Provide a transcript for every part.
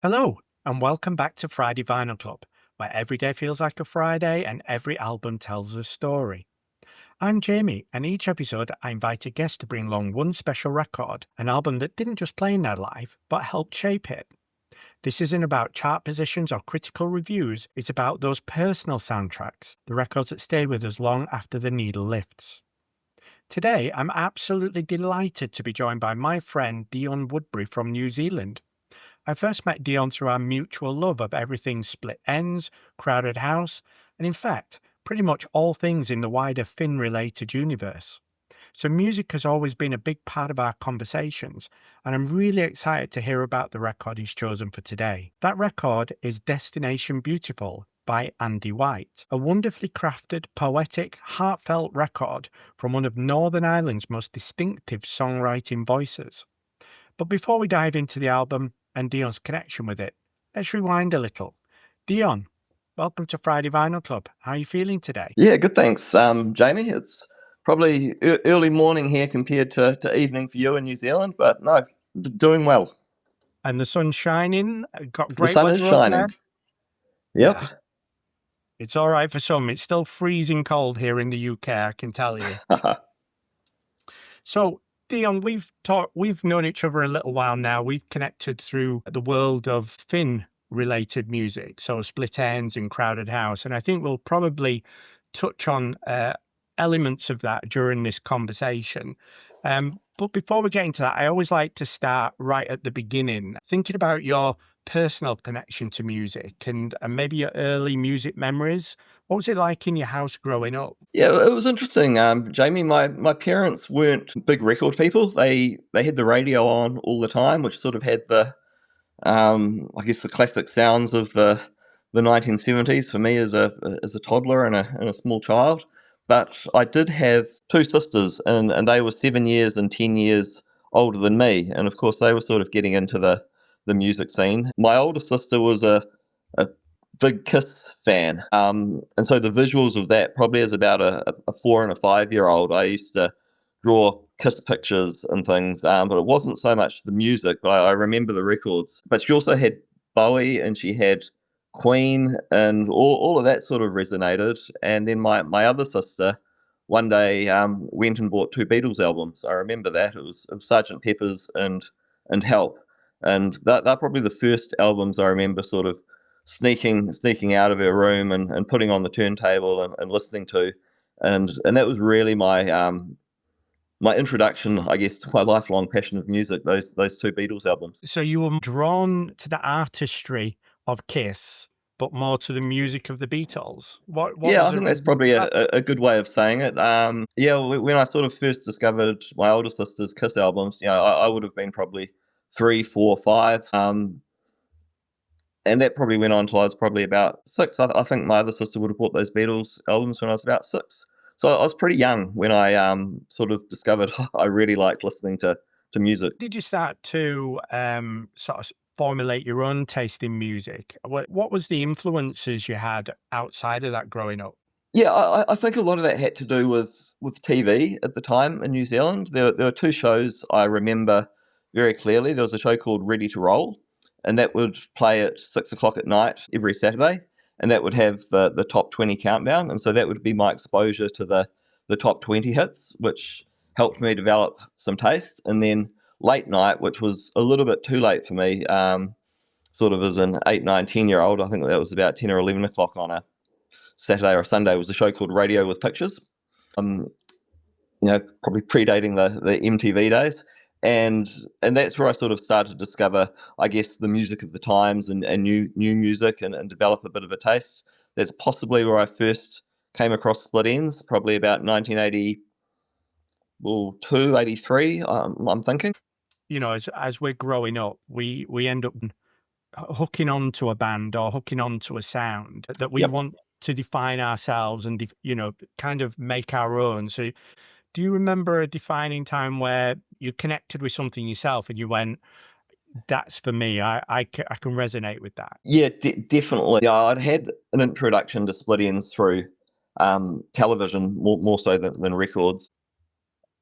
Hello, and welcome back to Friday Vinyl Club, where every day feels like a Friday and every album tells a story. I'm Jamie, and each episode I invite a guest to bring along one special record, an album that didn't just play in their life, but helped shape it. This isn't about chart positions or critical reviews, it's about those personal soundtracks, the records that stay with us long after the needle lifts. Today, I'm absolutely delighted to be joined by my friend Dion Woodbury from New Zealand. I first met Dion through our mutual love of everything Split Ends, Crowded House, and in fact, pretty much all things in the wider Finn related universe. So, music has always been a big part of our conversations, and I'm really excited to hear about the record he's chosen for today. That record is Destination Beautiful by Andy White, a wonderfully crafted, poetic, heartfelt record from one of Northern Ireland's most distinctive songwriting voices. But before we dive into the album and Dion's connection with it, let's rewind a little. Dion, welcome to Friday Vinyl Club. How are you feeling today? Yeah, good, thanks, Jamie. It's probably early morning here compared to evening for you in New Zealand, but no, doing well. And the sun's shining. Got The great sun is weather over there. shining. Yep. Yeah, it's all right for some. It's still freezing cold here in the UK, I can tell you. So, Dion, we've known each other a little while now. We've connected through the world of Finn related music, so Split Ends and Crowded House. And I think we'll probably touch on elements of that during this conversation. But before we get into that, I always like to start right at the beginning, thinking about your personal connection to music and maybe your early music memories. What was it like in your house growing up? Yeah, it was interesting, Jamie. My parents weren't big record people. They had the radio on all the time, which sort of had the I guess the classic sounds of the 1970s for me as a toddler and a small child. But I did have two sisters, and they were 7 years and 10 years older than me, and of course they were sort of getting into the music scene. My older sister was a big Kiss fan, and so the visuals of that probably as about a 4 and a 5 year old. I used to draw Kiss pictures and things, but it wasn't so much the music. But I remember the records. But she also had Bowie and she had Queen, and all of that sort of resonated. And then my other sister one day went and bought two Beatles albums. I remember that it was Sergeant Pepper's and Help, and they're probably the first albums I remember sort of sneaking out of her room and putting on the turntable and listening to, and that was really my introduction, I guess, to my lifelong passion of music. Those two Beatles albums. So you were drawn to the artistry of Kiss, but more to the music of the Beatles. What Yeah, was I the think that's reason probably for that? a good way of saying it. Yeah, when I sort of first discovered my older sister's Kiss albums, I would have been probably three, four, five. And that probably went on till I was probably about six. I think my other sister would have bought those Beatles albums when I was about six. So I was pretty young when I sort of discovered I really liked listening to music. Did you start to sort of formulate your own taste in music? What was the influences you had outside of that growing up? Yeah, I think a lot of that had to do with TV at the time in New Zealand. There were two shows I remember very clearly. There was a show called Ready to Roll, and that would play at 6 o'clock at night every Saturday, and that would have the top 20 countdown. And so that would be my exposure to the top 20 hits, which helped me develop some taste. And then late night, which was a little bit too late for me, sort of as an 8, 9, 10 year old. I think that was about 10 or 11 o'clock on a Saturday or Sunday, was a show called Radio with Pictures. Um, Probably predating the MTV days, and that's where I sort of started to discover, I guess, the music of the times and new music and develop a bit of a taste. That's possibly where I first came across Split Ends, probably about 1980, well, 83. I'm thinking. As we're growing up, we end up hooking onto a band or hooking onto a sound that we Yep. want to define ourselves and kind of make our own. So do you remember a defining time where you connected with something yourself and you went, that's for me. I can resonate with that. Yeah, definitely. Yeah, I'd had an introduction to Split Ends through television more so than records.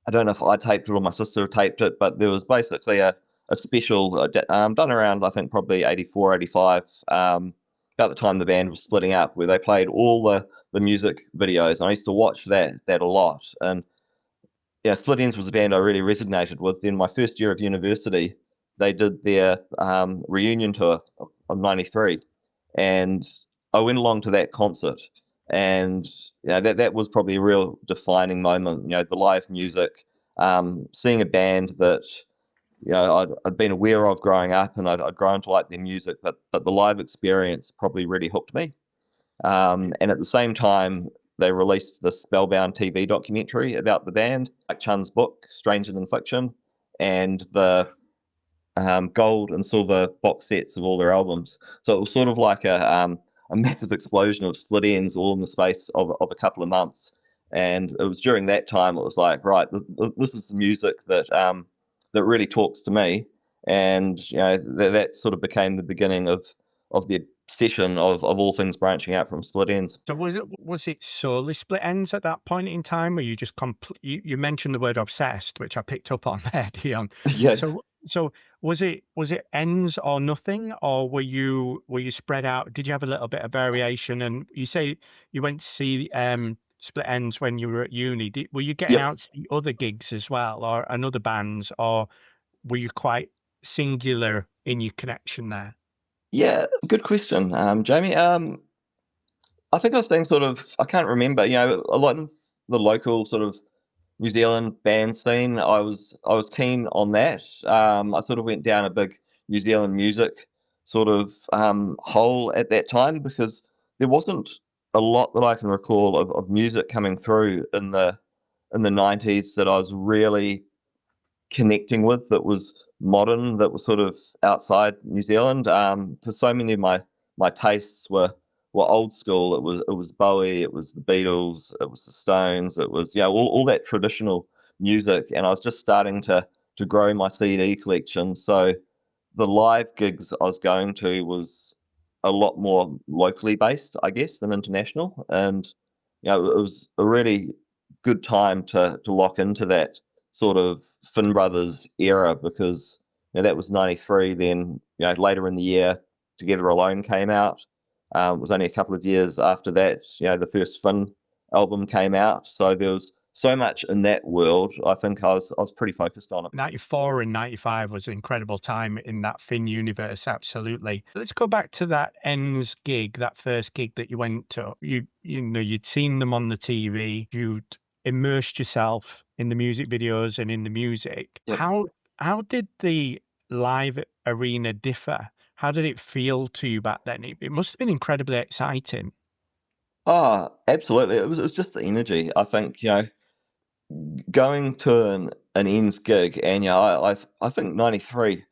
I don't know if I taped it or my sister taped it, but there was basically a a special done around, I think, probably 84, 85, about the time the band was splitting up, where they played all the music videos. And I used to watch that a lot. And yeah, Split Ends was a band I really resonated with. Then my first year of university, they did their reunion tour of '93, and I went along to that concert, and that was probably a real defining moment. The live music, seeing a band that I'd been aware of growing up, and I'd grown to like their music, but the live experience probably really hooked me. And at the same time, they released this spellbound TV documentary about the band, like Chun's book, Stranger Than Fiction, and the gold and silver box sets of all their albums. So it was sort of like a massive explosion of split ends all in the space of a couple of months. And it was during that time it was like, right, this is the music that really talks to me. And that sort of became the beginning of the obsession of all things branching out from split ends. So was it solely Split Ends at that point in time, or you just you mentioned the word obsessed, which I picked up on there, Dion. Yeah. So was it ends or nothing, or were you spread out? Did you have a little bit of variation? And you say you went to see Split Ends when you were at uni. Were you getting Yep. out to see other gigs as well, and other bands, or were you quite singular in your connection there? Yeah, good question, Jamie. I think I was saying sort of, I can't remember, a lot of the local sort of New Zealand band scene. I was keen on that. I sort of went down a big New Zealand music sort of hole at that time, because there wasn't a lot that I can recall of music coming through in the '90s that I was really connecting with, that was modern, that was sort of outside New Zealand. Because so many of my tastes were old school. It was Bowie, it was the Beatles, it was the Stones, it was all that traditional music, and I was just starting to grow my CD collection. So the live gigs I was going to was a lot more locally based, I guess, than international. And it was a really good time to lock into that sort of Finn Brothers era, because that was '93. Then later in the year, Together Alone came out. It was only a couple of years after that, the first Finn album came out. So there was so much in that world. I think I was pretty focused on it. 94 and 95 was an incredible time in that Finn universe, absolutely. Let's go back to that Ends gig, that first gig that you went to. You'd seen them on the TV, you'd immersed yourself in the music videos and in the music. Yep. How did the live arena differ? How did it feel to you back then? It must have been incredibly exciting. Oh, absolutely. It was just the energy. I think, going to an ends gig, and I think '93,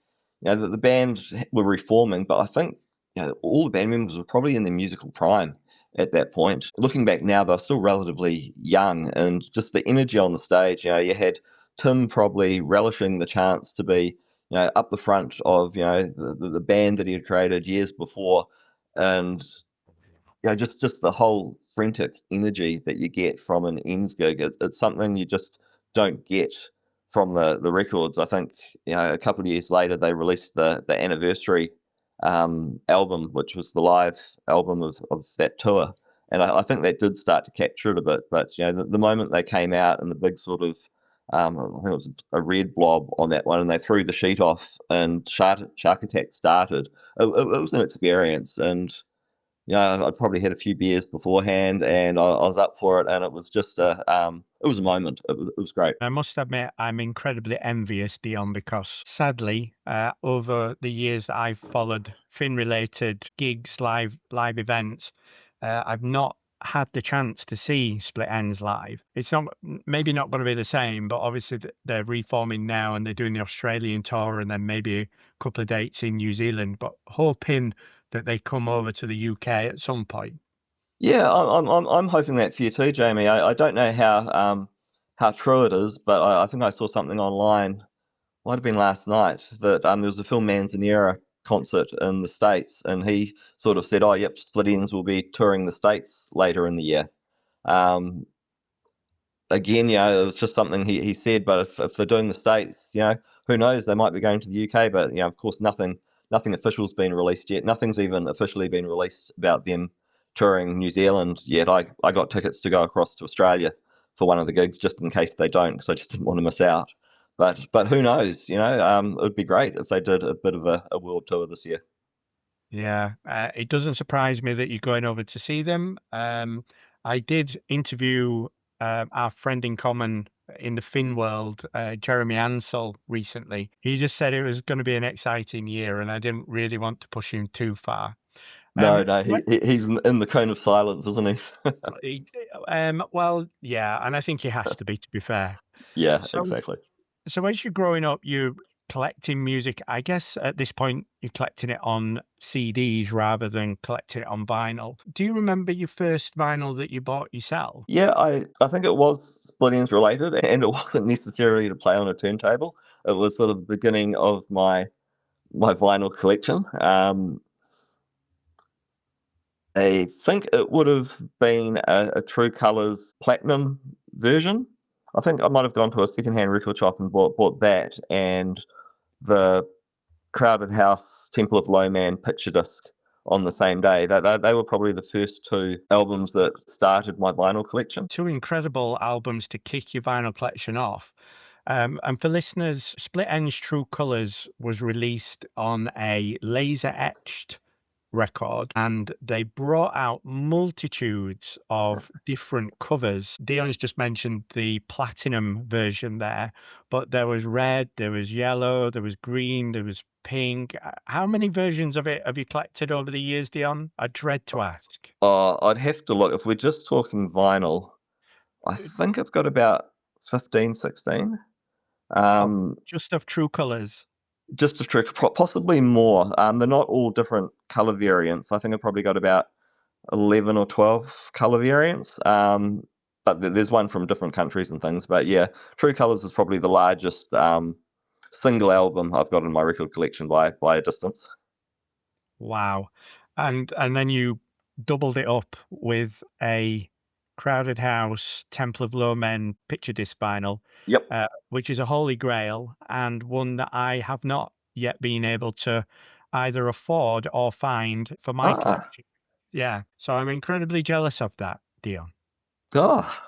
the band were reforming, but I think all the band members were probably in their musical prime at that point. Looking back now, they're still relatively young, and just the energy on the stage. You had Tim probably relishing the chance to be up the front of the band that he had created years before. And just the whole frantic energy that you get from an ends gig. It's something you just don't get from the records. I think a couple of years later they released the anniversary album, which was the live album of that tour, and I think that did start to capture it a bit. But the moment they came out and the big sort of I think it was a red blob on that one, and they threw the sheet off, and Shark Attack started. It was an experience, and I'd probably had a few beers beforehand, and I was up for it, and it was just it was a moment. It was great. I must admit, I'm incredibly envious, Dion, because sadly, over the years that I've followed Finn-related gigs, live events, I've not had the chance to see Split Ends live. It's not maybe not going to be the same, but obviously they're reforming now and they're doing the Australian tour and then maybe a couple of dates in New Zealand. But hoping that they come over to the UK at some point. Yeah, I'm hoping that for you too, Jamie. I don't know how true it is, but I think I saw something online. Might have been last night that there was a Phil Manzanera concert in the States, and he sort of said, "Oh, yep, Split Ends will be touring the States later in the year." Again, it was just something he said, but if they're doing the States, who knows? They might be going to the UK, but of course, nothing official's been released yet. Nothing's even officially been released about them touring New Zealand yet. I got tickets to go across to Australia for one of the gigs just in case they don't, because I just didn't want to miss out. But who knows? It would be great if they did a bit of a world tour this year. Yeah, it doesn't surprise me that you're going over to see them. I did interview our friend in common in the Finn world, Jeremy Ansell, recently. He just said it was going to be an exciting year, and I didn't really want to push him too far. No, Um, no, he's in the cone of silence, isn't he? he- well, yeah, and I think he has to be fair. Yeah, So, exactly. so as you're growing up, you're collecting music. I guess at this point, you're collecting it on CDs rather than collecting it on vinyl. Do you remember your first vinyl that you bought yourself? Yeah, I think it was split ends related, and it wasn't necessarily to play on a turntable. It was sort of the beginning of my vinyl collection. I think it would have been a True Colors Platinum version. I think I might have gone to a secondhand record shop and bought that and the Crowded House Temple of Low Man picture disc on the same day. They were probably the first two albums that started my vinyl collection. Two incredible albums to kick your vinyl collection off. And for listeners, Split Ends True Colors was released on a laser etched record, and they brought out multitudes of different covers. Dion's just mentioned the platinum version there, but there was red, there was yellow, there was green, there was pink. How many versions of it have you collected over the years, Dion? I dread to ask. I'd have to look. If we're just talking vinyl, I Uh, think I've got about 15, 16. Oh, Um, just of True Colors. just a trick, possibly more. They're not all different color variants. I think I've probably got about 11 or 12 color variants. But there's one from different countries and things. But yeah, True Colors is probably the largest single album I've got in my record collection by a distance. Wow. And then you doubled it up with a Crowded House, Temple of Low Men picture disc vinyl, Yep. which is a holy grail and one that I have not yet been able to either afford or find for my Ah, collection. Yeah. So I'm incredibly jealous of that, Dion. oh,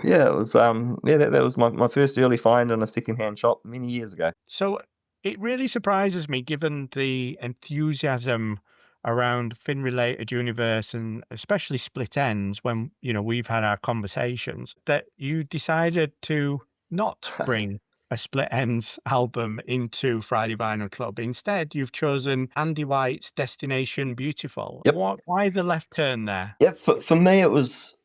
yeah. It was yeah. That was my first early find in a secondhand shop many years ago. So it really surprises me, given the enthusiasm around Fin related universe and especially split ends when, we've had our conversations, that you decided to not bring a split ends album into Friday Vinyl Club. Instead, you've chosen Andy White's Destination Beautiful. Yep. Why the left turn there? Yeah. For me, it was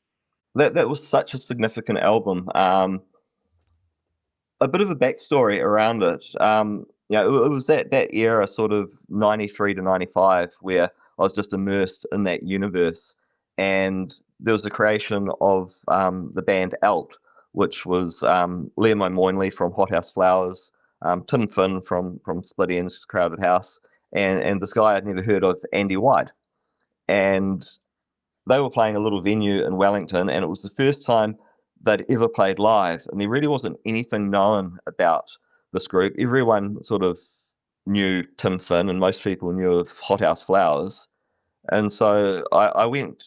that was such a significant album. A bit of a backstory around it. It was that era, sort of 93 to 95, where I was just immersed in that universe. And there was the creation of the band Alt, which was Liam O'Moynley from Hothouse Flowers, Tim Finn from Split Enz Crowded House, and this guy I'd never heard of, Andy White. And they were playing a little venue in Wellington, and it was the first time they'd ever played live. And there really wasn't anything known about this group. Everyone sort of knew Tim Finn, and most people knew of Hothouse Flowers. And so I went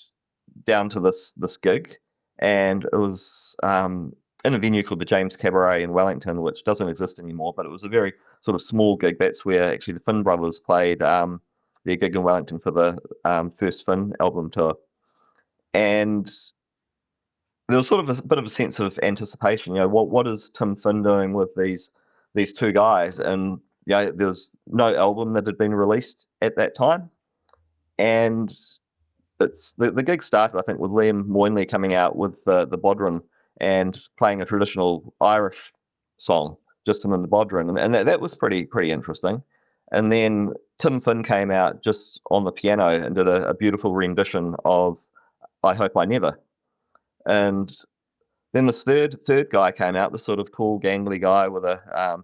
down to this gig, and it was in a venue called the James Cabaret in Wellington, which doesn't exist anymore, but it was a very sort of small gig. That's where actually the Finn brothers played their gig in Wellington for the first Finn album tour. And there was sort of a bit of a sense of anticipation. What is Tim Finn doing with these two guys? And there was no album that had been released at that time, and it's the gig started, I think, with Liam Moynley coming out with the bodhran and playing a traditional Irish song, just him in the bodhran, and that was pretty interesting. And then Tim Finn came out just on the piano and did a beautiful rendition of "I Hope I Never." And then this third guy came out, this sort of tall, gangly guy with a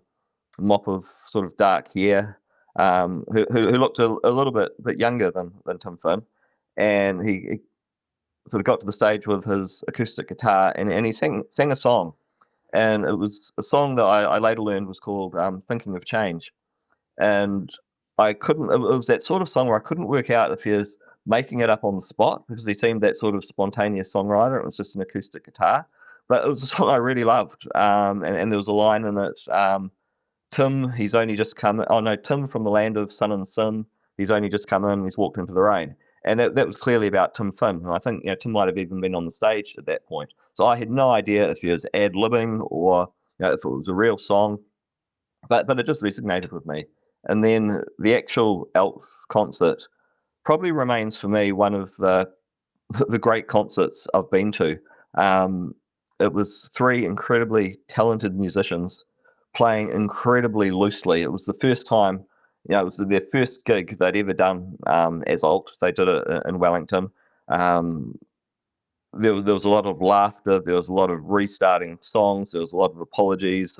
mop of sort of dark hair, who looked a little bit younger than Tim Finn, and he sort of got to the stage with his acoustic guitar and he sang a song, and it was a song that I later learned was called "Thinking of Change." And I couldn't. It was that sort of song where I couldn't work out if he was making it up on the spot because he seemed that sort of spontaneous songwriter. It was just an acoustic guitar, but it was a song I really loved. And there was a line in it. Tim, he's only just come. Oh no, Tim from the land of sun and sin. He's only just come in. He's walked into the rain, and that was clearly about Tim Finn. And I think Tim might have even been on the stage at that point. So I had no idea if he was ad libbing or if it was a real song, but it just resonated with me. And then the actual Elf concert probably remains for me one of the great concerts I've been to. Um, it was three incredibly talented musicians playing incredibly loosely. It was the first time, it was their first gig they'd ever done as Alt. They did it in Wellington. Um, there was a lot of laughter. There was a lot of restarting songs. There was a lot of apologies.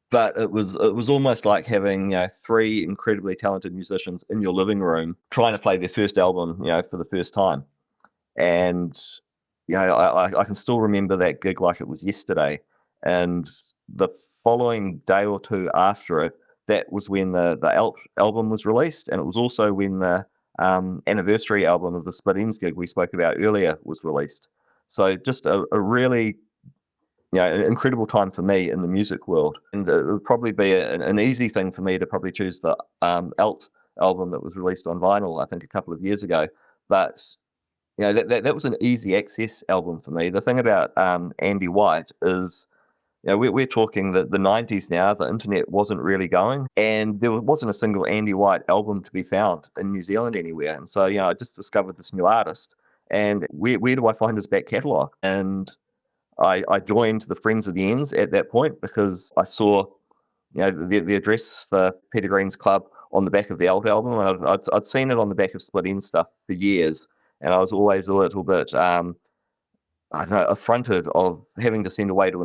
But it was almost like having three incredibly talented musicians in your living room trying to play their first album, for the first time. And I can still remember that gig like it was yesterday. And the following day or two after it, that was when the album was released, and it was also when the anniversary album of the Split Ends gig we spoke about earlier was released. So just a really an incredible time for me in the music world, and it would probably be an easy thing for me to probably choose the Alt album that was released on vinyl, I think, a couple of years ago. But that was an easy access album for me. The thing about Andy White is, we're talking the 90s now. The internet wasn't really going, and there wasn't a single Andy White album to be found in New Zealand anywhere. And so, I just discovered this new artist, and where do I find his back catalogue? And I joined the Friends of the Ends at that point because I saw, the address for Peter Green's club on the back of the old album, and I'd seen it on the back of Split End stuff for years, and I was always a little bit, I don't know, affronted of having to send away to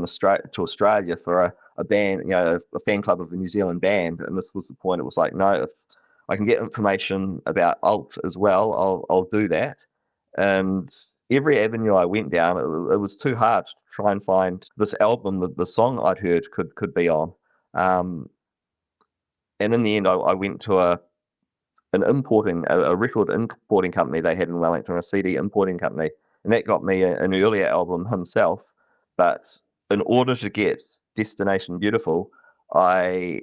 Australia for a band, a fan club of a New Zealand band, and this was the point. It was like, no, if I can get information about Alt as well, I'll do that. And every avenue I went down, it was too hard to try and find this album that the song I'd heard could be on. Um, and in the end, I went to a record importing company they had in Wellington, a CD importing company, and that got me an earlier album himself. But in order to get Destination Beautiful, I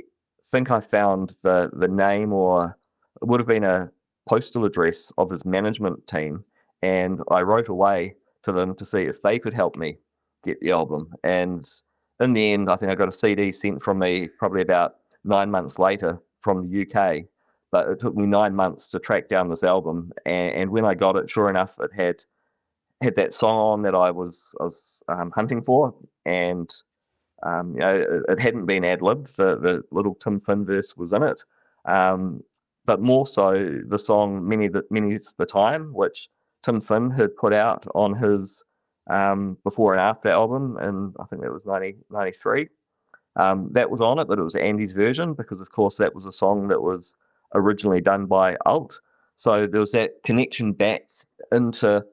think I found the name, or it would have been a postal address of his management team, and I wrote away to them to see if they could help me get the album. And in the end, I think I got a CD sent from me probably about 9 months later from the UK, but it took me 9 months to track down this album. And when I got it, sure enough, it had that song on that I was hunting for, and it hadn't been ad libbed. The little Tim Finn verse was in it, um, but more so the song "Many's the Time," which Tim Finn had put out on his before and after album, and I think that was 1993. That was on it, but it was Andy's version because, of course, that was a song that was originally done by Alt. So there was that connection back into,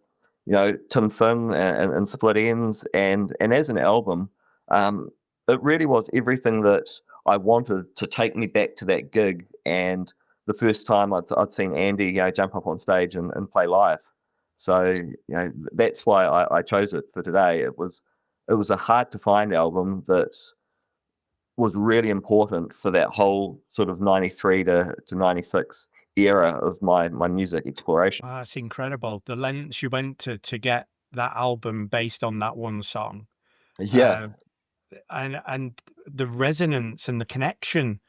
Tim Finn and Split Ends, and as an album, um, it really was everything that I wanted to take me back to that gig and the first time I'd seen Andy, jump up on stage and play live. So that's why I chose it for today. It was a hard to find album that was really important for that whole sort of 93 to 96 era of my music exploration. Ah, it's incredible. The lengths you went to get that album based on that one song. Yeah, Uh, and the resonance and the connection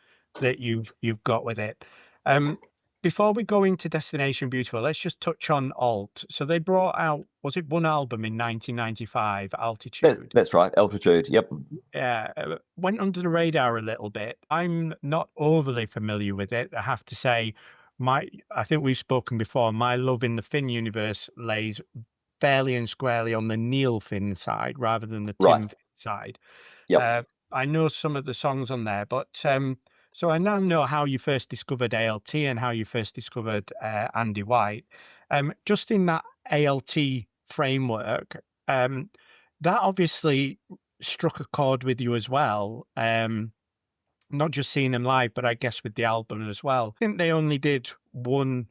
that you've got with it. Um, Before we go into Destination Beautiful, let's just touch on Alt. So they brought out, was it one album in 1995, Altitude? that's right. Altitude. Yep. Yeah, went under the radar a little bit. I'm not overly familiar with it, I have to say. I think we've spoken before. My love in the Finn universe lays fairly and squarely on the Neil Finn side rather than the Right. Tim Finn side. Yep. Uh, I know some of the songs on there, but so I now know how you first discovered ALT and how you first discovered Andy White. Just in that ALT framework, that obviously struck a chord with you as well. Not just seeing them live, but I guess with the album as well. I think they only did one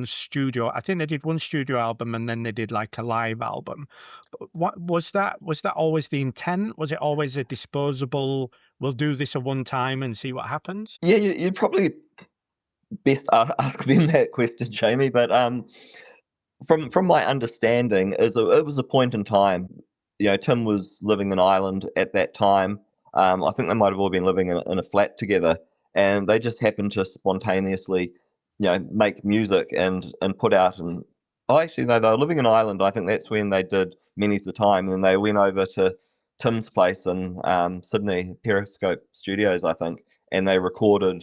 studio. I think they did one studio album and then they did like a live album. But what was that? Was that always the intent? Was it always a disposable? We'll do this a one time and see what happens. Yeah, you'd probably best ask them that question, Jamie. But from my understanding, it was a point in time. You know, Tim was living in Ireland at that time. I think they might have all been living in a flat together, and they just happened to spontaneously, make music and put out. And oh, actually, no, they were living in Ireland. I think that's when they did Many's the Time, and they went over to Tim's place in Sydney, Periscope Studios, I think, and they recorded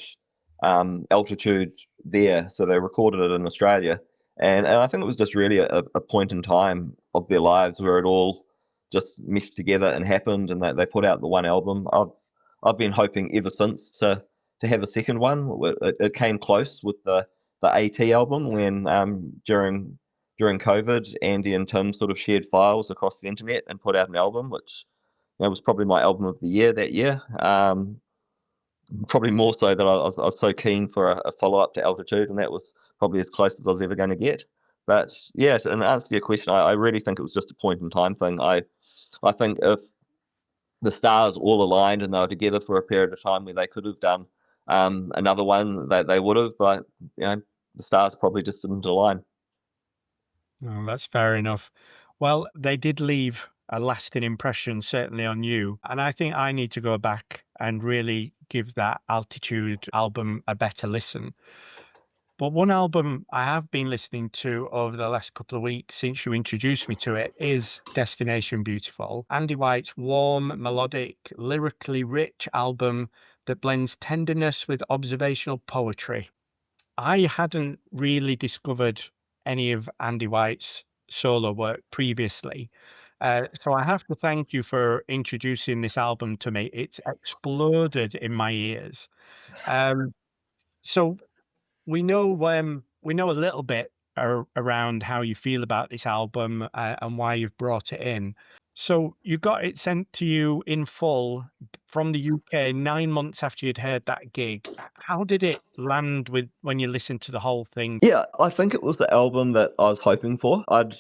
Altitude there. So they recorded it in Australia, and I think it was just really a point in time of their lives where it all just meshed together and happened, and they put out the one album. I've been hoping ever since to have a second one. It came close with the AT album when during COVID, Andy and Tim sort of shared files across the internet and put out an album, which was probably my album of the year that year. Probably more so that I was so keen for a follow up to Altitude, and that was probably as close as I was ever going to get. But yeah, in answer to your question, I really think it was just a point in time thing. I think if the stars all aligned and they were together for a period of time where they could have done another one, that they would have, but the stars probably just didn't align. Oh, that's fair enough. Well, they did leave a lasting impression, certainly on you. And I think I need to go back and really give that Altitude album a better listen. But one album I have been listening to over the last couple of weeks since you introduced me to it is Destination Beautiful, Andy White's warm, melodic, lyrically rich album that blends tenderness with observational poetry. I hadn't really discovered any of Andy White's solo work previously. So I have to thank you for introducing this album to me. It's exploded in my ears. Um, so we know a little bit around how you feel about this album and why you've brought it in. So you got it sent to you in full from the UK 9 months after you'd heard that gig. How did it land with when you listened to the whole thing? Yeah, I think it was the album that I was hoping for. I'd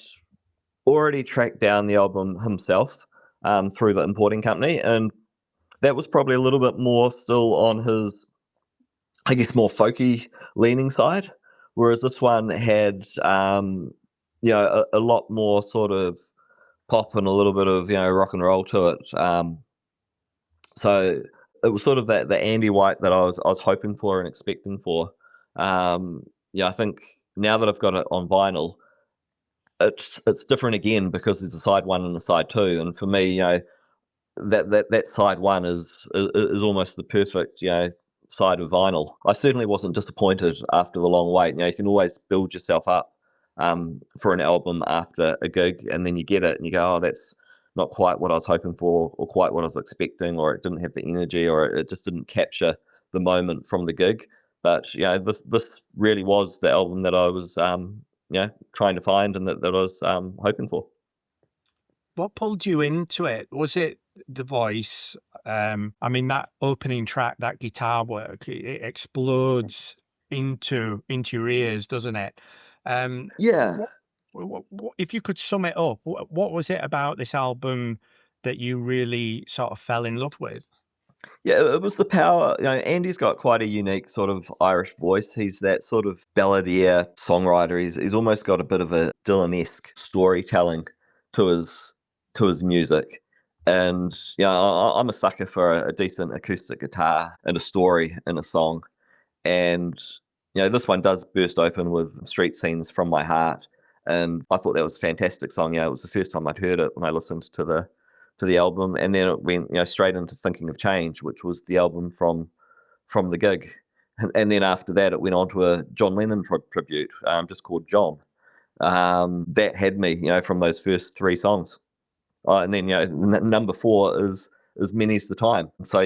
already tracked down the album himself through the importing company, and that was probably a little bit more still on his, I guess, more folky leaning side, whereas this one had, a lot more sort of pop and a little bit of rock and roll to it. So it was sort of that the Andy White that I was hoping for and expecting for. I think now that I've got it on vinyl, it's different again because there's a side one and a side two, and for me, that side one is almost the perfect side of vinyl. I certainly wasn't disappointed after the long wait. You can always build yourself up for an album after a gig, and then you get it and you go, oh, that's not quite what I was hoping for, or quite what I was expecting, or it didn't have the energy, or it just didn't capture the moment from the gig. But this really was the album that I was trying to find and that I was hoping for. What pulled you into it? Was it the voice? I mean, that opening track, that guitar work, it explodes into your ears, doesn't it? Yeah, What, what if you could sum it up? What was it about this album that you really sort of fell in love with? yeah, it was the power. Andy's got quite a unique sort of Irish voice. He's that sort of balladier songwriter. He's almost got a bit of a Dylan-esque storytelling to his music. And I'm a sucker for a decent acoustic guitar and a story in a song. And this one does burst open with street scenes from my heart, and I thought that was a fantastic song. It was the first time I'd heard it when I listened to the album, and then it went straight into Thinking of Change, which was the album from the gig. And then after that it went on to a John Lennon tribute, just called John. That had me from those first three songs. And then number four is Many's the Time. So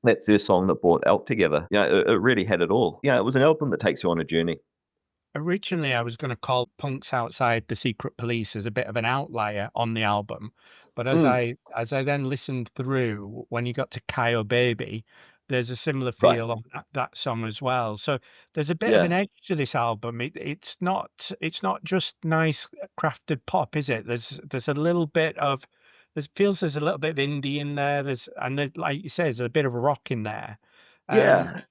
that first song that brought Elk together, it really had it all. It was an album that takes you on a journey. Originally, I was going to call Punks Outside the Secret Police as a bit of an outlier on the album, But Mm, as I then listened through, when you got to Kayo Baby, there's a similar right. feel on that song as well. So there's a bit of an Yeah. edge to this album. It's not just nice crafted pop, is it? There's a little bit of there's a little bit of indie in there. Like you say, there's a bit of rock in there. Um, Yeah.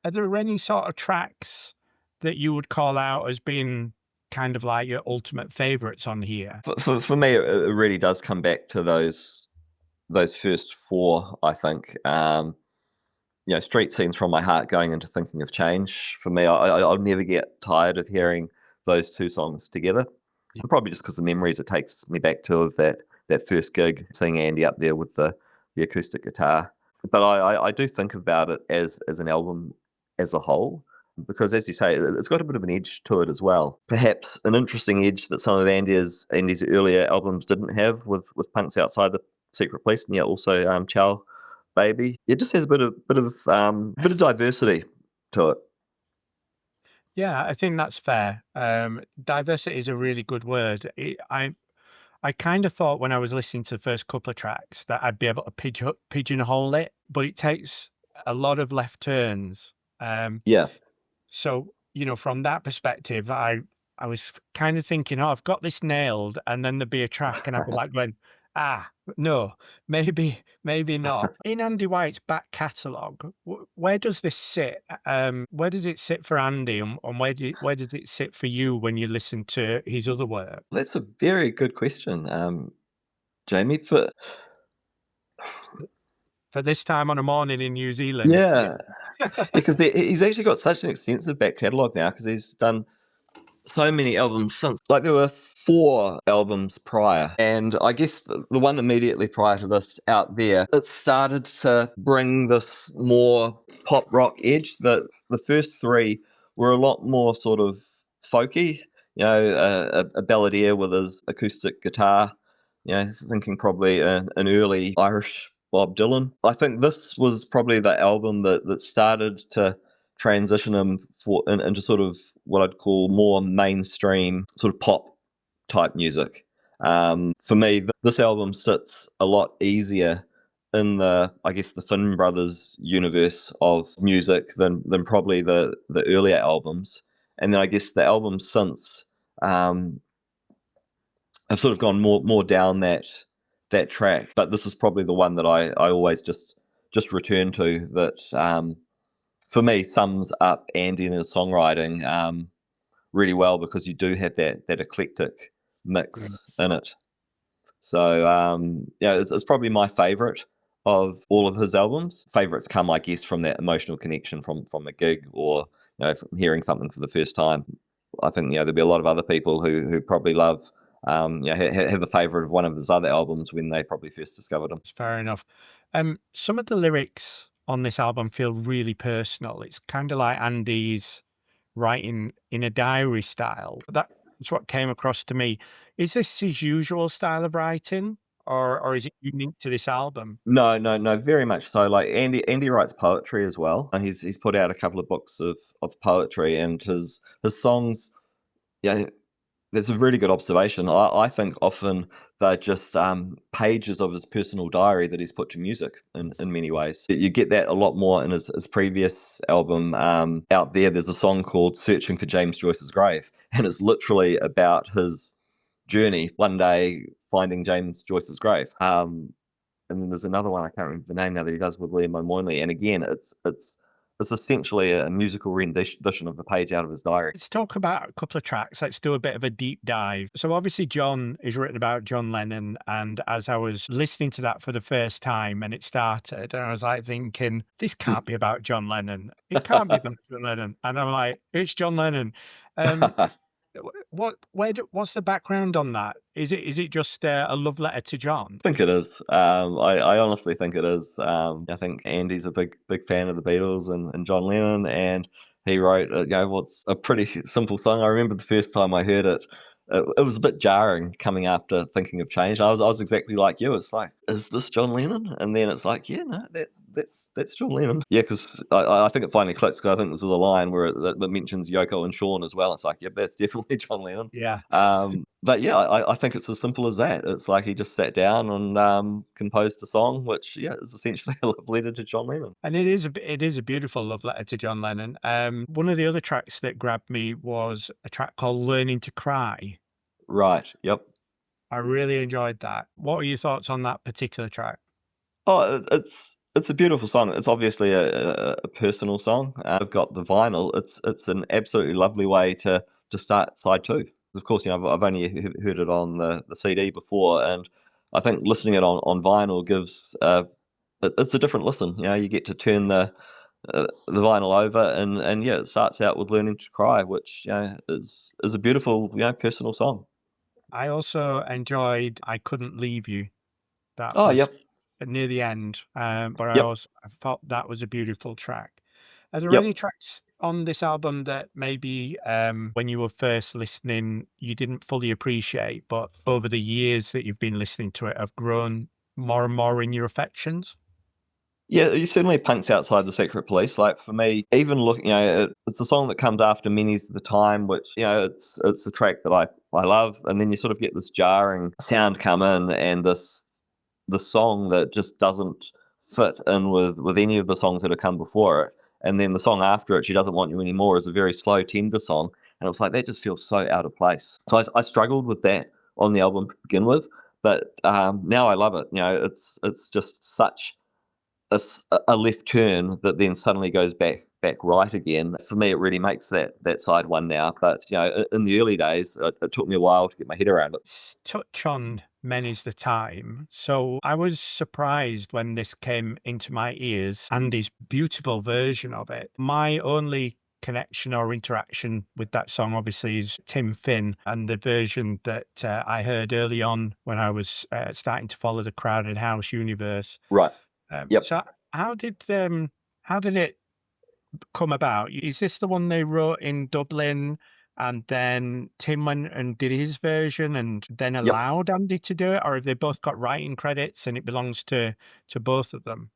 are there any sort of tracks that you would call out as being kind of like your ultimate favorites on here? For me, it really does come back to those first four, I think. Street scenes from my heart going into thinking of change. For me, I'll never get tired of hearing those two songs together. Yeah. And probably just because the memories it takes me back to of that first gig, seeing Andy up there with the acoustic guitar. But I do think about it as an album as a whole, because as you say, it's got a bit of an edge to it as well. Perhaps an interesting edge that some of Andy's earlier albums didn't have, with Punks Outside the Secret Police, and yet also Chow Baby. It just has a bit of diversity to it. Yeah, I think that's fair. Diversity is a really good word. I kind of thought when I was listening to the first couple of tracks that I'd be able to pigeonhole it, but it takes a lot of left turns. Um, Yeah. so, from that perspective, I was kind of thinking, oh, I've got this nailed, and then there'd be a track, and I'd be like, going, ah, no, maybe not. In Andy White's back catalogue, where does this sit? Where does it sit for Andy, and where does it sit for you when you listen to his other work? That's a very good question, Jamie. For For this time on a morning in New Zealand. Yeah, because he's actually got such an extensive back catalogue now, because he's done so many albums since. Like, there were four albums prior, and I guess the one immediately prior to this, Out There, it started to bring this more pop rock edge. The first three were a lot more sort of folky, a balladeer with his acoustic guitar, thinking probably an early Irish Bob Dylan. I think this was probably the album that started to transition him into sort of what I'd call more mainstream sort of pop type music. For me, this album sits a lot easier in I guess, the Finn Brothers universe of music than probably the earlier albums. And then I guess the albums since um, have sort of gone more down that track. But this is probably the one that I always just return to, that for me sums up Andy and his songwriting really well, because you do have that eclectic mix in it. So it's probably my favorite of all of his albums. Favorites come, I guess, from that emotional connection from a gig, or from hearing something for the first time. I think there'll be a lot of other people who probably love have a favorite of one of his other albums when they probably first discovered him. It's fair enough. Some of the lyrics on this album feel really personal. It's kind of like Andy's writing in a diary style. That's what came across to me. Is this his usual style of writing, or is it unique to this album? No, no, no, very much so. Like, Andy writes poetry as well. He's put out a couple of books of poetry, and his songs. Yeah, that's a really good observation. I think often they're just pages of his personal diary that he's put to music in many ways. You get that a lot more in his previous album, Out There. There's a song called Searching for James Joyce's Grave, and it's literally about his journey one day finding James Joyce's grave. And then there's another one, I can't remember the name now, that he does with Liam O'Moynley. And again, it's essentially a musical rendition of the page out of his diary. Let's talk about a couple of tracks. Let's do a bit of a deep dive. So obviously John is written about John Lennon, and as I was listening to that for the first time and it started, and I was like thinking, this can't be about John Lennon. It can't be about John Lennon. And I'm like, it's John Lennon. Um, what's the background on that? Is it just a love letter to John? I think it is. I honestly think it is. I think Andy's a big fan of the Beatles and John Lennon, and he wrote what's a pretty simple song. I remember the first time I heard it, it was a bit jarring coming after Thinking of Change. I was exactly like you. It's like, is this John Lennon? And then it's like, yeah, no, that's John Lennon. Yeah, because I think it finally clicks. Because I think this is a line where that mentions Yoko and Sean as well. It's like, yep, that's definitely John Lennon. Yeah. But yeah, I think it's as simple as that. It's like he just sat down and composed a song, which yeah is essentially a love letter to John Lennon. And it is a beautiful love letter to John Lennon. One of the other tracks that grabbed me was a track called "Learning to Cry." Right. Yep. I really enjoyed that. What are your thoughts on that particular track? Oh, it's a beautiful song. It's obviously a personal song. I've got the vinyl. It's an absolutely lovely way to start side two. Of course, I've only heard it on the CD before, and I think listening it on vinyl gives it's a different listen. You get to turn the vinyl over, and yeah, it starts out with "Learning to Cry," which is a beautiful personal song. I also enjoyed "I Couldn't Leave You." That Oh, was yep, near the end, but yep, I thought that was a beautiful track. Are there any yep. tracks on this album that maybe when you were first listening you didn't fully appreciate, but over the years that you've been listening to it have grown more and more in your affections? Yeah, you certainly punks outside the Secret Police. Like for me, even looking, it's a song that comes after Many's the Time, which it's a track that I love, and then you sort of get this jarring sound come in, and this song that just doesn't fit in with any of the songs that have come before it, and then the song after it, She Doesn't Want You Anymore, is a very slow, tender song, and it was like that just feels so out of place. So I struggled with that on the album to begin with, but now I love it. It's just such a left turn that then suddenly goes back right again. For me, it really makes that side one now. But in the early days, it took me a while to get my head around it. Touch on Many's the Time. So I was surprised when this came into my ears, Andy's beautiful version of it. My only connection or interaction with that song obviously is Tim Finn and the version that I heard early on when I was starting to follow the Crowded House universe. Right. Yep. So how did how did it come about? Is this the one they wrote in Dublin and then Tim went and did his version and then Yep. allowed Andy to do it? Or have they both got writing credits and it belongs to both of them?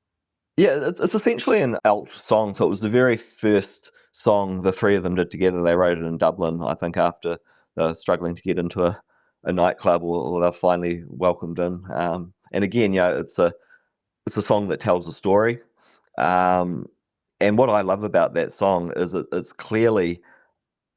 Yeah, it's essentially an alt song. So it was the very first song the three of them did together. They wrote it in Dublin, I think, after they were struggling to get into a nightclub, or they were finally welcomed in. And again, it's a song that tells a story. Um, and what I love about that song is it's clearly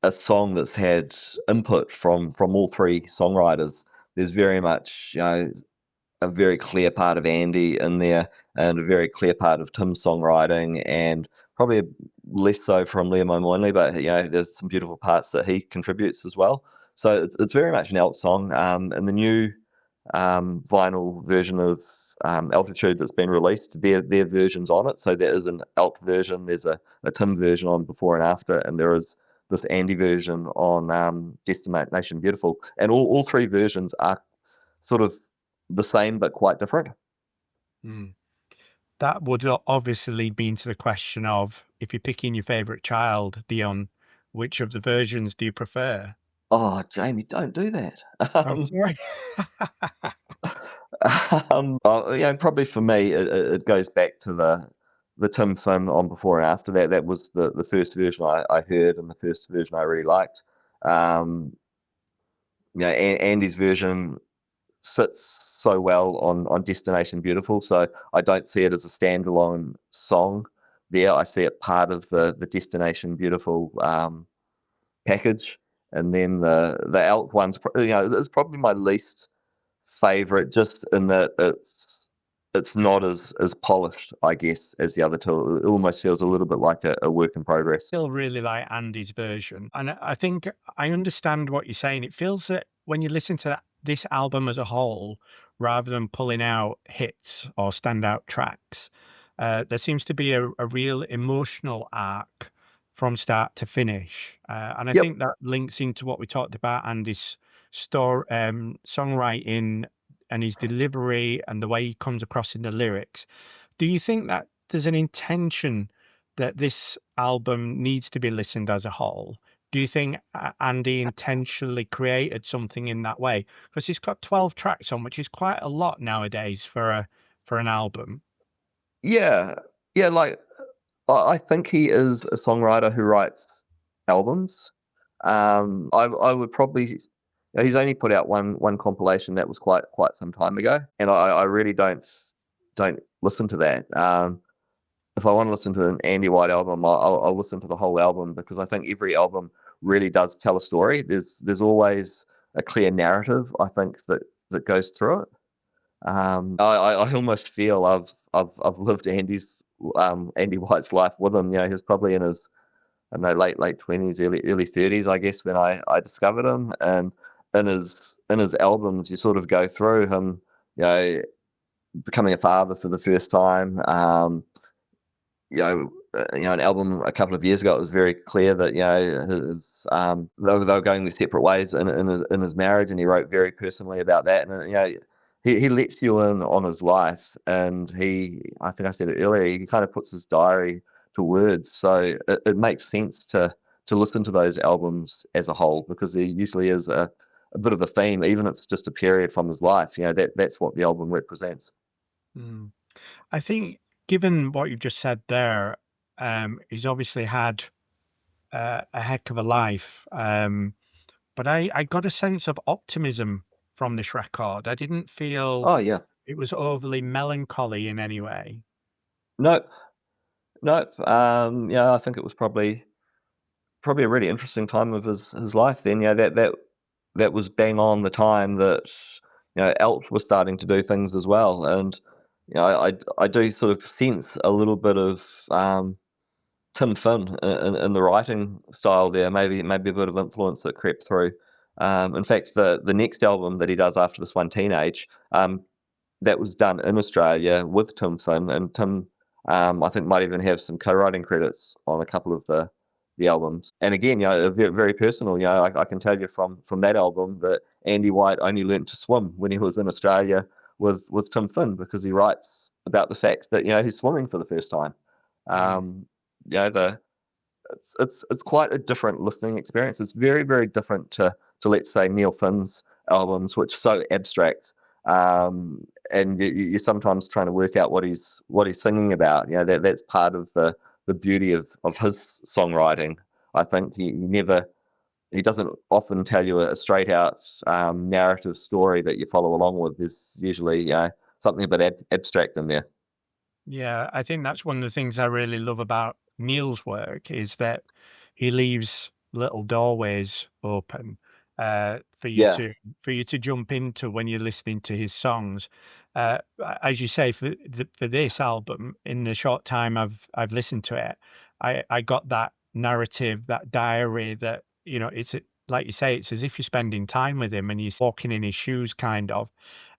a song that's had input from all three songwriters. There's very much, a very clear part of Andy in there, and a very clear part of Tim's songwriting, and probably less so from Liam O'Moynley, but there's some beautiful parts that he contributes as well. So it's very much an alt song. And the new vinyl version of Altitude that's been released, their versions on it. So there is an alt version, there's a Tim version on Before and After, and there is this Andy version on Destination Beautiful. And all three versions are sort of the same but quite different. Hmm. That would obviously lead me into the question of if you're picking your favorite child, Dion, which of the versions do you prefer? Oh, Jamie, don't do that. I'm sorry. Probably for me, it goes back to the Tim film on Before and After that. That was the first version I heard, and the first version I really liked. Um, Andy's version sits so well on Destination Beautiful, so I don't see it as a standalone song. There, I see it part of the Destination Beautiful package, and then the Elk one's is probably my least favorite, just in that it's not as polished, I guess, as the other two. It almost feels a little bit like a work in progress. Still really like Andy's version. And I think I understand what you're saying. It feels that when you listen to this album as a whole, rather than pulling out hits or standout tracks, there seems to be a real emotional arc from start to finish. And I Yep. think that links into what we talked about Andy's story, songwriting and his delivery and the way he comes across in the lyrics. Do you think that there's an intention that this album needs to be listened as a whole? Do you think Andy intentionally created something in that way? Because he's got 12 tracks on, which is quite a lot nowadays for an album. Yeah, yeah. Like I think he is a songwriter who writes albums. I would probably he's only put out one compilation that was quite some time ago, and I really don't listen to that. If I want to listen to an Andy White album, I'll listen to the whole album, because I think every album really does tell a story. There's always a clear narrative, I think, that goes through it. I almost feel I've lived Andy White's life with him. He was probably in his, I don't know, late 20s, early 30s, I guess, when I discovered him. And in his albums, you sort of go through him, becoming a father for the first time. An album a couple of years ago, it was very clear that they were going their separate ways in his marriage, and he wrote very personally about that. And he lets you in on his life, and I think I said it earlier, he kind of puts his diary to words, so it makes sense to listen to those albums as a whole, because there usually is a bit of a theme, even if it's just a period from his life. That's what the album represents. Mm. I think, given what you've just said there, he's obviously had a heck of a life. But I got a sense of optimism from this record. I didn't feel Oh yeah. it was overly melancholy in any way. Nope. Nope. I think it was probably a really interesting time of his life then. That was bang on the time that Alt was starting to do things as well. And I do sort of sense a little bit of Tim Finn in the writing style there, maybe a bit of influence that crept through. In fact, the next album that he does after this one, Teenage, that was done in Australia with Tim Finn, and Tim, I think, might even have some co-writing credits on a couple of the albums. And again, very, very personal. I can tell you from that album that Andy White only learnt to swim when he was in Australia with Tim Finn, because he writes about the fact that he's swimming for the first time. Mm. Um, the it's quite a different listening experience. It's very, very different to let's say Neil Finn's albums, which are so abstract, and you're sometimes trying to work out what he's singing about. That's part of the beauty of his songwriting. I think he doesn't often tell you a straight out narrative story that you follow along with. There's usually something a bit abstract in there. Yeah, I think that's one of the things I really love about Neil's work is that he leaves little doorways open for you Yeah, to jump into when you're listening to his songs. As you say, for this album, in the short time I've listened to it, I got that narrative, that diary that like you say, it's as if you're spending time with him and you're walking in his shoes, kind of.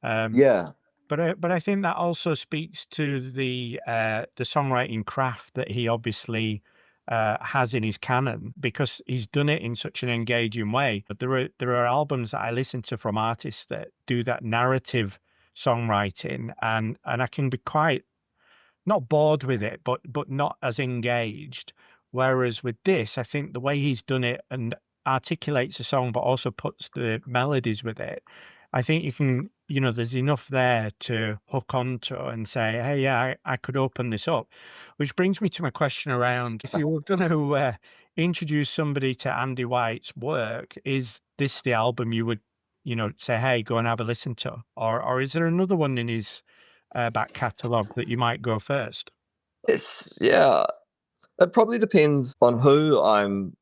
Um, yeah, but I think that also speaks to the songwriting craft that he obviously has in his canon, because he's done it in such an engaging way. But there are albums that I listen to from artists that do that narrative songwriting, and I can be quite not bored with it, but not as engaged. Whereas with this, I think the way he's done it and articulates a song, but also puts the melodies with it, I think you can, there's enough there to hook onto and say, hey, yeah, I could open this up. Which brings me to my question around, if you were going to introduce somebody to Andy White's work, is this the album you would, say, hey, go and have a listen to? Or is there another one in his back catalogue that you might go first? yeah. It probably depends on who I'm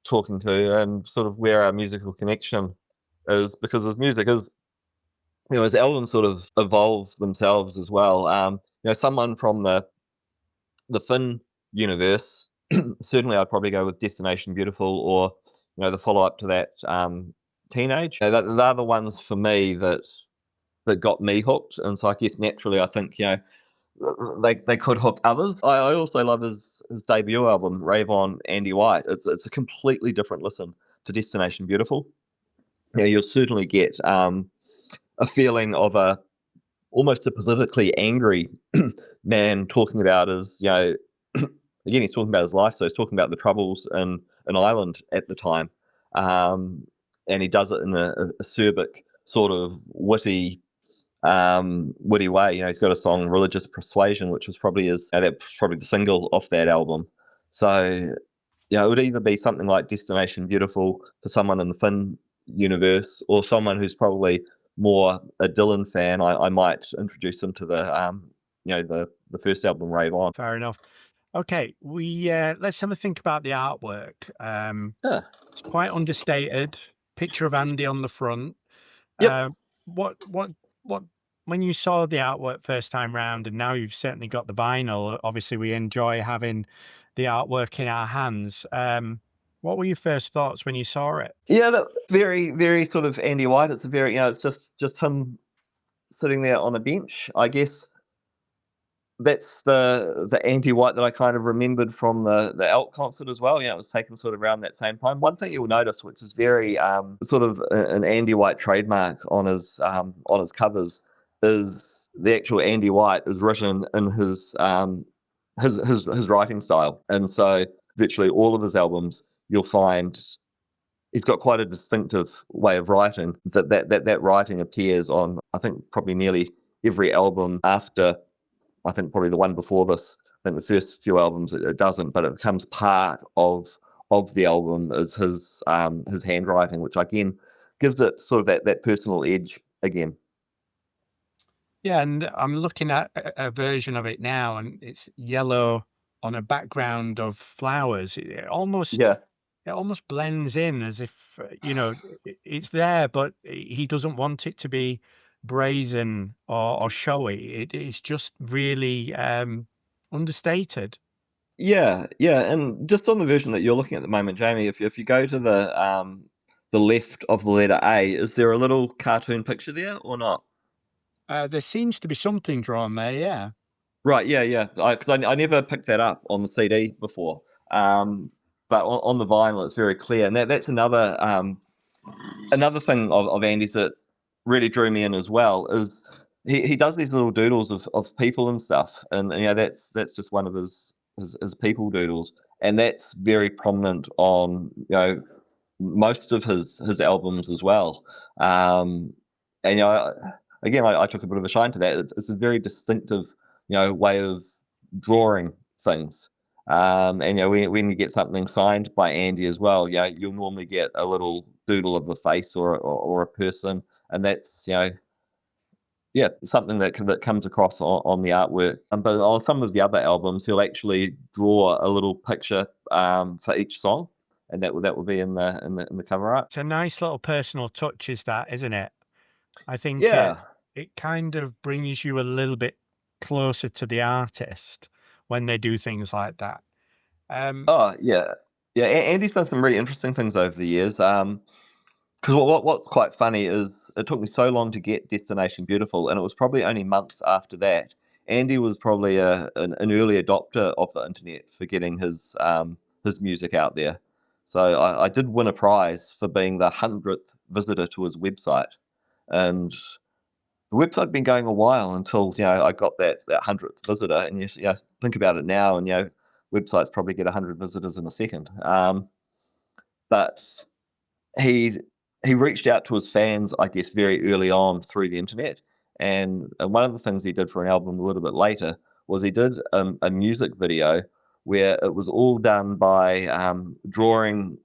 talking to and sort of where our musical connection is, because his music is, his albums sort of evolve themselves as well. Someone from the Finn universe, certainly I'd probably go with Destination Beautiful, or the follow up to that, Teenage. They're the ones for me that got me hooked, and so I guess naturally I think they could hook others. I also love his debut album, Rave On Andy White. It's a completely different listen to Destination Beautiful. You'll certainly get a feeling of almost a politically angry man talking about his, again, he's talking about his life, so he's talking about the troubles in Ireland at the time. And he does it in a acerbic, sort of witty way. He's got a song, Religious Persuasion, which was probably that's probably the single off that album. So, it would either be something like Destination Beautiful for someone in the Finn universe, or someone who's probably more a Dylan fan, I might introduce them to the first album, Rave On. Fair enough. Okay, we let's have a think about the artwork. Yeah. It's quite understated. Picture of Andy on the front. Yep. Uh, what what when you saw the artwork first time round, and now you've certainly got the vinyl. Obviously, we enjoy having the artwork in our hands. What were your first thoughts when you saw it? Yeah, that very, very sort of Andy White. It's a very, it's just him sitting there on a bench. I guess that's the Andy White that I kind of remembered from the Elk concert as well. It was taken sort of around that same time. One thing you'll notice, which is very sort of an Andy White trademark on his covers, is the actual Andy White is written in his writing style, and so virtually all of his albums you'll find he's got quite a distinctive way of writing. That writing appears on, I think, probably nearly every album after. I think probably the one before this. I think the first few albums it doesn't, but it becomes part of the album is his handwriting, which again gives it sort of that personal edge again. Yeah, and I'm looking at a version of it now, and it's yellow on a background of flowers. Yeah, It almost blends in as if it's there, but he doesn't want it to be brazen or showy. It's just really understated. yeah, yeah. And just on the version that you're looking at the moment, Jamie, if you go to the left of the letter A, is there a little cartoon picture there or not? There seems to be something drawn there, yeah. Right, yeah, yeah. Because I never picked that up on the CD before, but on the vinyl it's very clear, and that's another thing of Andy's that really drew me in as well is he does these little doodles of people and stuff, and that's just one of his people doodles, and that's very prominent on most of his albums as well. And again, I took a bit of a shine to that. It's a very distinctive way of drawing things. And when you get something signed by Andy as well, you'll normally get a little doodle of a face or a person, and that's something that comes across on the artwork. But on some of the other albums, he'll actually draw a little picture for each song, and that will be in the cover art. It's a nice little personal touch, is that, isn't it? I think Yeah. it kind of brings you a little bit closer to the artist when they do things like that. Oh yeah, yeah. Andy's done some really interesting things over the years. Because what's quite funny is it took me so long to get Destination Beautiful, and it was probably only months after that. Andy was probably an early adopter of the internet for getting his music out there. So I did win a prize for being the 100th visitor to his website, and the website had been going a while until I got that 100th visitor. And think about it now, and websites probably get 100 visitors in a second. But he's he reached out to his fans, I guess, very early on through the internet. And one of the things he did for an album a little bit later was he did a music video where it was all done by drawing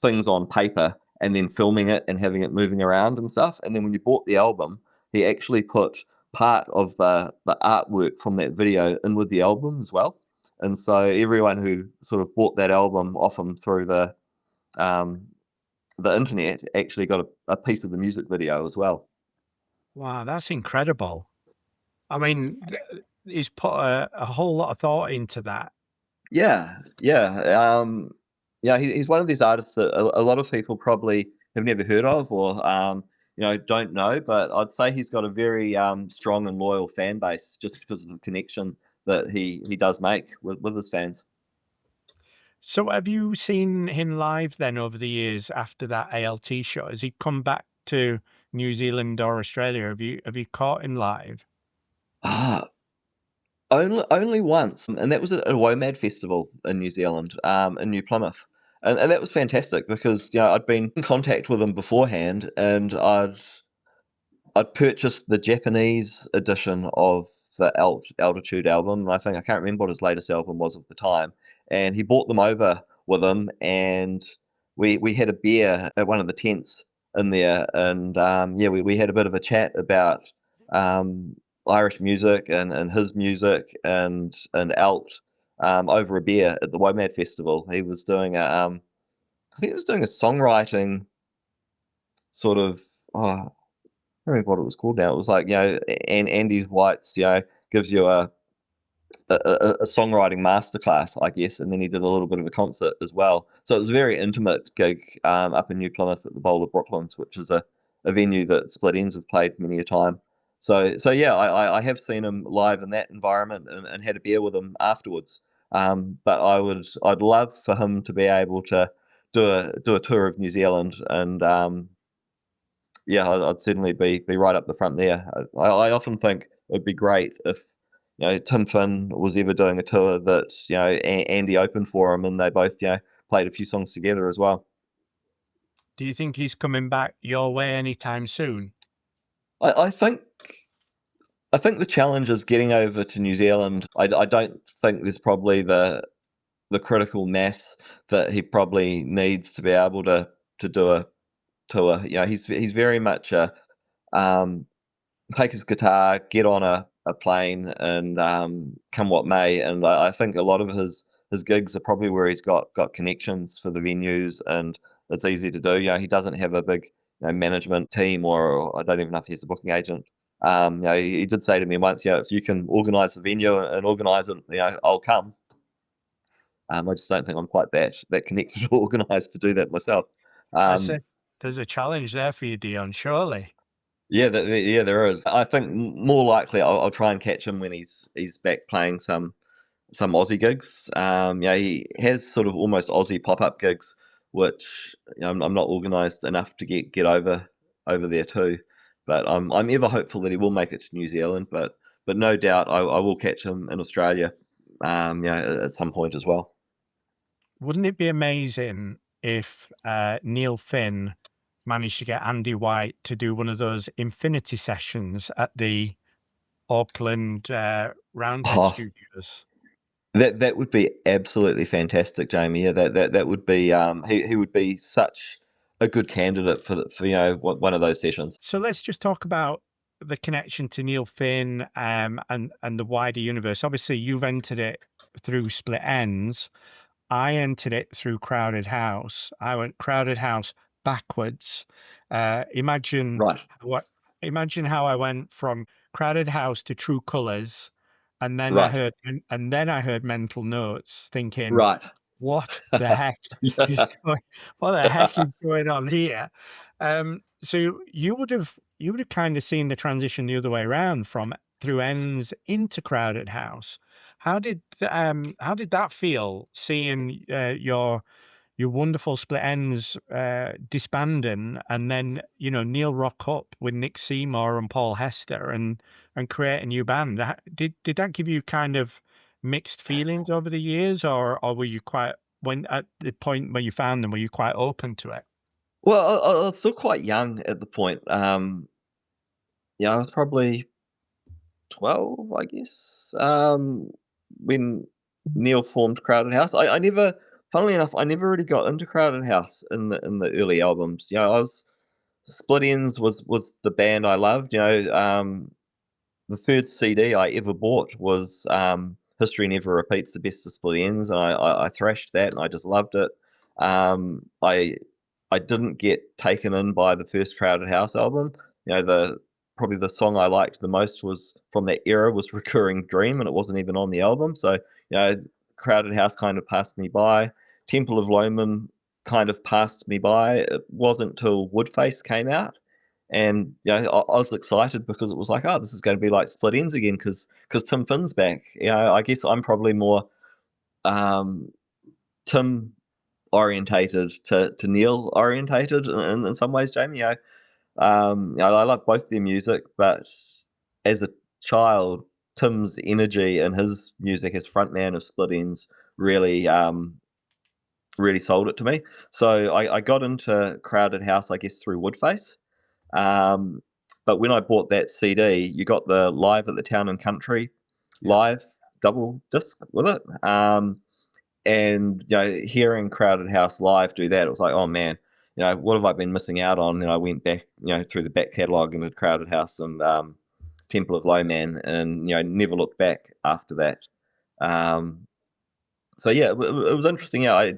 things on paper and then filming it and having it moving around and stuff. And then when you bought the album, he actually put part of the artwork from that video in with the album as well. And so everyone who sort of bought that album off him through um, the internet actually got a piece of the music video as well. Wow, that's incredible. I mean, he's put a whole lot of thought into that. Yeah, yeah, he's one of these artists that a lot of people probably have never heard of or don't know. But I'd say he's got a very strong and loyal fan base just because of the connection that he does make with his fans. So have you seen him live then over the years after that ALT show? Has he come back to New Zealand or Australia? Have you caught him live? Ah, only once, and that was at a WOMAD festival in New Zealand, in New Plymouth, and that was fantastic because I'd been in contact with him beforehand, and I'd purchased the Japanese edition of the Altitude album. And I can't remember what his latest album was at the time, and he brought them over with him, and we had a beer at one of the tents in there, and yeah, we had a bit of a chat about um, Irish music and his music and alt over a beer at the WOMAD festival. He was doing I think he was doing a songwriting sort of. Oh, I don't remember what it was called now. It was like, and Andy White's, gives you a songwriting masterclass, I guess, and then he did a little bit of a concert as well. So it was a very intimate gig up in New Plymouth at the Bowl of Brooklands, which is a venue that Split Ends have played many a time. So yeah, I have seen him live in that environment and had a beer with him afterwards. But I'd love for him to be able to do a tour of New Zealand, and yeah, I'd certainly be right up the front there. I often think it'd be great if Tim Finn was ever doing a tour that Andy opened for him, and they both played a few songs together as well. Do you think he's coming back your way anytime soon? I think the challenge is getting over to New Zealand. I don't think there's probably the critical mass that he probably needs to be able to do a tour. He's very much a take his guitar, get on a plane, and come what may. And I think a lot of his gigs are probably where he's got connections for the venues, and it's easy to do. He doesn't have a big management team, or I don't even know if he's a booking agent. He did say to me once, if you can organise the venue and organise it, I'll come. I just don't think I'm quite that connected or organised to do that myself. I Um, said, there's a challenge there for you, Dion, surely. Yeah, yeah, there is. I think more likely I'll try and catch him when he's back playing some Aussie gigs. He has sort of almost Aussie pop up gigs, which I'm not organised enough to get over there too. But I'm ever hopeful that he will make it to New Zealand. But no doubt I will catch him in Australia, at some point as well. Wouldn't it be amazing if Neil Finn managed to get Andy White to do one of those infinity sessions at the Auckland Roundhead Oh, Studios? that would be absolutely fantastic, Jamie. Yeah, that would be he would be such a good candidate for one of those sessions. So let's just talk about the connection to Neil Finn and the wider universe. Obviously, you've entered it through Split Ends. I entered it through Crowded House. I went Crowded House backwards. Imagine Right, what imagine how I went from Crowded House to True Colors, and then right, I heard Mental Notes, thinking, right. what the heck is Yeah. going what the heck is going on here? So you would have kind of seen the transition the other way around from through Ends into Crowded House. How did that feel seeing your wonderful Split Ends disbanding, and then Neil rock up with Nick Seymour and Paul Hester and create a new band? Did that give you kind of mixed feelings over the years, or were you quite when at the point when you found them, were you quite open to it? Well, I was still quite young at the point. I was probably 12, I guess, when Neil formed Crowded House. I never, funnily enough, I never really got into Crowded House in the early albums. I was Split Ends was the band I loved. The third CD I ever bought was History Never Repeats, the best of Split Ends, and I thrashed that and I just loved it. I didn't get taken in by the first Crowded House album. The probably the song I liked the most was from that era was Recurring Dream, and it wasn't even on the album. So Crowded House kind of passed me by. Temple of Loman kind of passed me by. It wasn't till Woodface came out, and I was excited because it was like, oh, this is going to be like Split Ends again because Tim Finn's back. I guess I'm probably more um, Tim orientated to Neil orientated in some ways, Jamie. I love both their music, but as a child, Tim's energy and his music as frontman of Split Ends really really sold it to me. So I got into Crowded House, I guess, through Woodface. Um, but when I bought that CD, you got the Live at the Town and Country Yeah. live double disc with it. And hearing Crowded House live do that, it was like, oh man, what have I been missing out on? And I went back, through the back catalogue and did Crowded House and Temple of Lowman, and never looked back after that. So yeah, it was interesting. I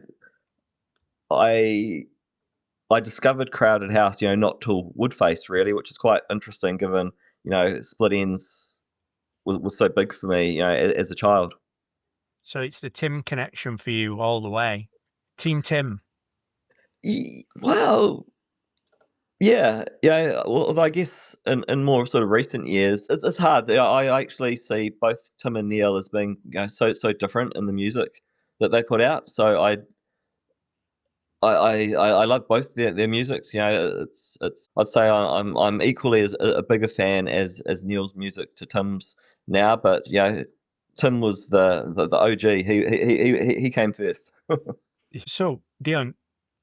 I discovered Crowded House, not till Woodface really, which is quite interesting given Split Ends was so big for me, as a child. So it's the Tim connection for you all the way. Team Tim. Well, yeah, yeah. Well, I guess in more sort of recent years, it's hard. I actually see both Tim and Neil as being so different in the music that they put out. So I love both their musics. It's I'd say I'm equally as a bigger fan as Neil's music to Tim's now, but Tim was the OG. He came first. So, Dion,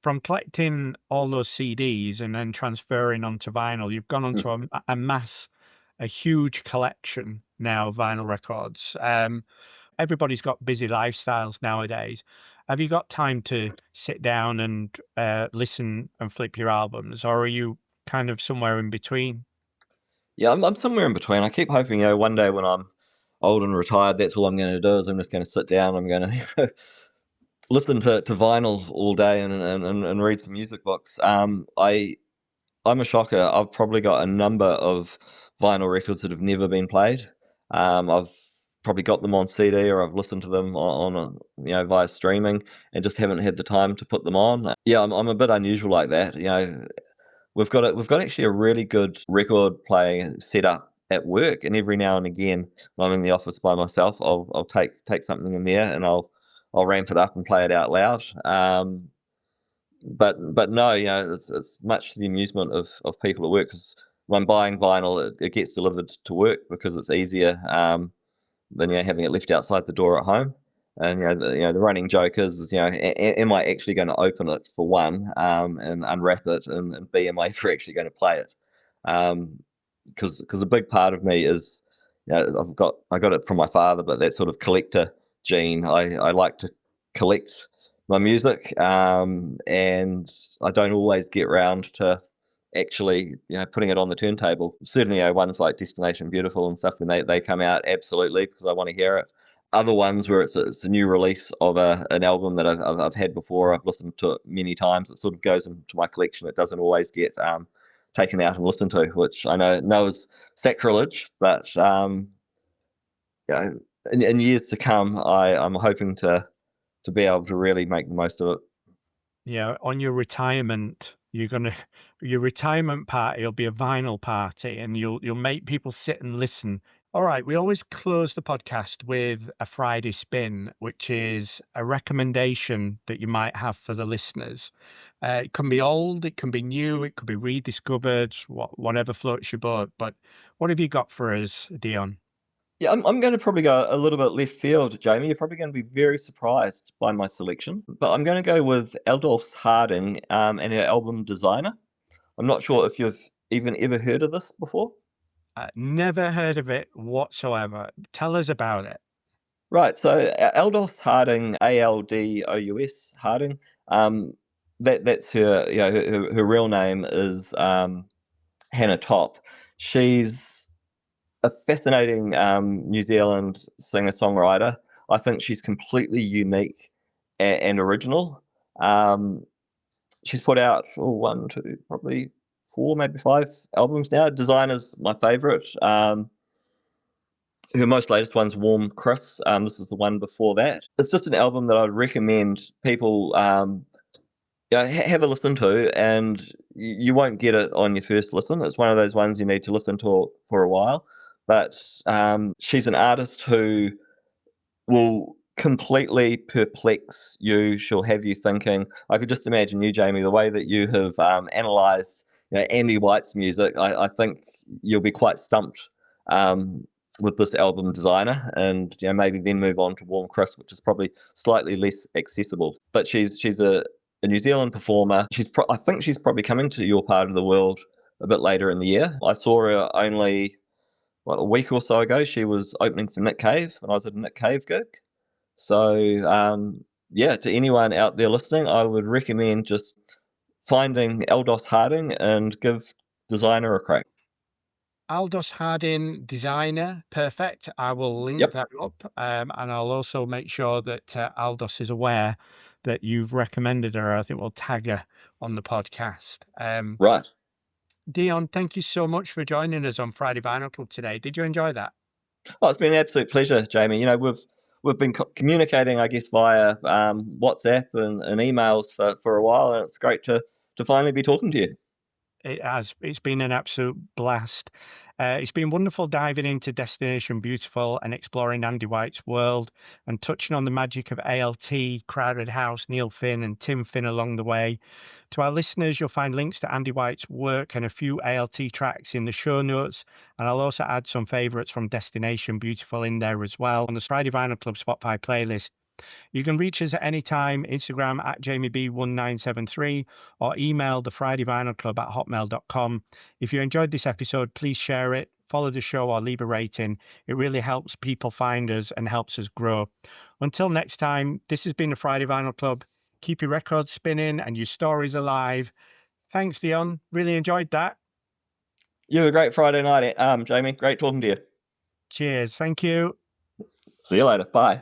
from collecting all those CDs and then transferring onto vinyl, you've gone on to a huge collection now of vinyl records. Everybody's got busy lifestyles nowadays. Have you got time to sit down and listen and flip your albums, or are you kind of somewhere in between? Yeah, I'm somewhere in between. I keep hoping, one day when I'm old and retired, that's all I'm going to do is I'm just going to sit down. I'm going to listen to vinyl all day and read some music books. I'm a shocker. I've probably got a number of vinyl records that have never been played. I've probably got them on CD or I've listened to them on via streaming and just haven't had the time to put them on. Yeah, I'm a bit unusual like that. We've got actually a really good record playing setup at work, and every now and again, when I'm in the office by myself, I'll take something in there and I'll ramp it up and play it out loud. But no, it's much to the amusement of people at work, because when I'm buying vinyl, it gets delivered to work because it's easier than having it left outside the door at home. And the running joke is am I actually going to open it, for one, and unwrap it, and B, am I ever actually going to play it? Because a big part of me is, I got it from my father, but that sort of collector gene. I like to collect my music, and I don't always get round to actually putting it on the turntable. Certainly ones like Destination Beautiful and stuff, when they come out, absolutely, because I want to hear it. Other ones where it's a new release of an album that I've had before, I've listened to it many times, it sort of goes into my collection. It doesn't always get taken out and listened to, which I know is sacrilege, but in years to come, I'm hoping to be able to really make the most of it. Yeah, on your retirement, your retirement party will be a vinyl party, and you'll make people sit and listen. All right, we always close the podcast with a Friday spin, which is a recommendation that you might have for the listeners. It can be old, it can be new, it could be rediscovered, whatever floats your boat. But what have you got for us, Dion? Yeah, I'm going to probably go a little bit left field, Jamie. You're probably going to be very surprised by my selection, but I'm going to go with Aldous Harding and her album Designer. I'm not sure if you've even ever heard of this before. Never heard of it whatsoever. Tell us about it. Right, so Aldous Harding, Aldous Harding, that's her, her real name is Hannah Top. She's a fascinating New Zealand singer-songwriter. I think she's completely unique and original. Um, she's put out one, two, probably four, maybe five albums now. Designer's my favourite. Her most latest one's Warm Chris. This is the one before that. It's just an album that I'd recommend people have a listen to, and you won't get it on your first listen. It's one of those ones you need to listen to for a while. But she's an artist who will completely perplex you. She'll have you thinking. I could just imagine you, Jamie, the way that you have analysed Andy White's music. I think you'll be quite stumped with this album Designer, and maybe then move on to Warm Chris, which is probably slightly less accessible. But she's a New Zealand performer. I think she's probably coming to your part of the world a bit later in the year. I saw her only a week or so ago. She was opening for Nick Cave, and I was at a Nick Cave gig. So yeah, to anyone out there listening, I would recommend just finding Aldous Harding and give designer a crack. Aldous Harding designer, perfect. I will link Yep. that up, and I'll also make sure that Aldous is aware that you've recommended her. I think we'll tag her on the podcast. Right. Dion, thank you so much for joining us on Friday Vinyl Club today. Did you enjoy that? Oh, it's been an absolute pleasure, Jamie. You know, we've been communicating, I guess, via WhatsApp and emails for a while, and it's great to finally be talking to you. It has. It's been an absolute blast. It's been wonderful diving into Destination Beautiful and exploring Andy White's world and touching on the magic of ALT, Crowded House, Neil Finn, and Tim Finn along the way. To our listeners, you'll find links to Andy White's work and a few ALT tracks in the show notes. And I'll also add some favourites from Destination Beautiful in there as well on the Friday Vinyl Club Spotify playlist. You can reach us at any time, Instagram at JamieB1973 or email the Friday Vinyl Club at hotmail.com. If you enjoyed this episode, please share it, follow the show or leave a rating. It really helps people find us and helps us grow. Until next time, this has been the Friday Vinyl Club. Keep your records spinning and your stories alive. Thanks, Dion. Really enjoyed that. You have a great Friday night, Jamie. Great talking to you. Cheers. Thank you. See you later. Bye.